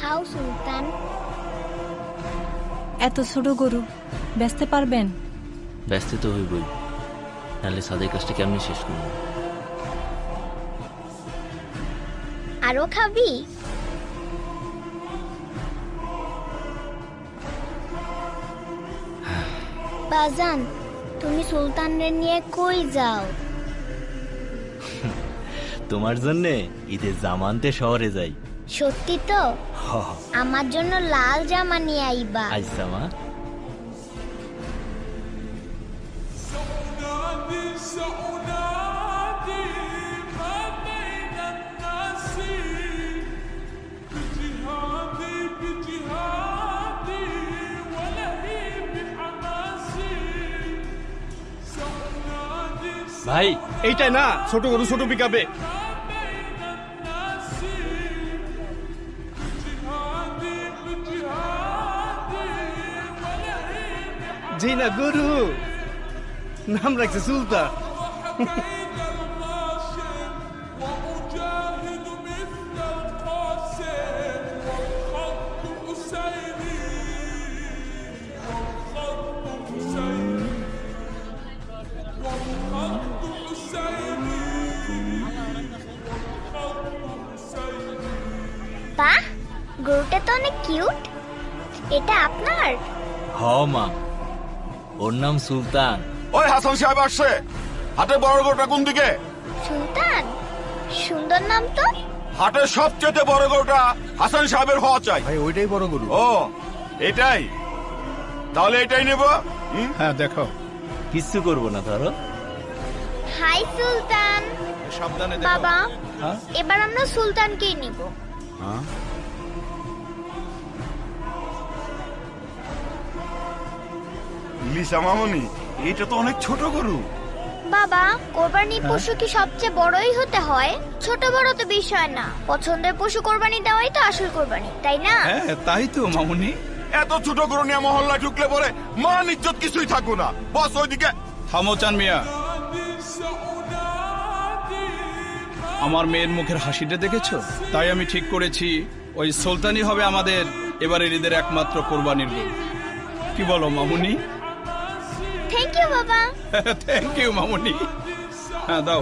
খাও সুলতান। এত ছোট গরু বেচতে পারবেন? ব্যস্ত তো হইবই, তাহলে সাদের কাজটা কেমনি শেষ করবো? আরো খাবি? বাজান, তুমি সুলতানরে নিয়ে কই যাও? তোমার জন্যে ঈদের জামা আনতে শহরে যাই। সত্যি তো? আমার জন্য লাল জামা নিয়ে আইবা। আচ্ছা মা। ভাই এইটাই না ছোট গরু ছোট পিকাবে। জি না গরু নাম রাখছে সুলতান। বাহ, গরুটা তো অনেক কিউট। এটা আপনার? হ মা, ওর নাম সুলতান। ওই হাসান সাহেব আসছে। হাটের বড় গরুটা কোন দিকে? সুলতান, সুন্দর নাম তো। হাটের সবচেয়ে বড় গরুটা হাসান সাহেবের হওয়া চাই। ভাই ওইটাই বড় গরু। ও এটাই, তাহলে এটাই নেব। হ্যাঁ দেখো। কিচ্ছু করবো না ধরো। হাই সুলতান। সাবধানে বাবা, হ্যাঁ? এবার আমরা সুলতানকেই নিব। হ্যাঁ? লিসা মামনি, এটা তো অনেক ছোট গরু। বাবা, কোরবানির পশু কি সবচেয়ে বড়ই হতে হয়? ছোট বড় তো বিষয় না, পছন্দের পশু কোরবানি দেওয়াই তো আসল কোরবানি, তাই না? হ্যাঁ তাই তো মামুনি। এত ছোট গরু নিয়ে মহল্লায় ঢুকলে পরে মান ইজ্জত কিছুই থাকবো না। বস ওইদিকে। থামো চান মিয়া। আমার মেয়ের মুখের হাসিটা দেখেছো? তাই আমি ঠিক করেছি ওই সুলতানই হবে আমাদের এবারের ঈদের একমাত্র কোরবানির গরু। কি বলো মামুনি? থ্যাংক ইউ বাবা। থ্যাংক ইউ মামুনি। হ্যাঁ দাও।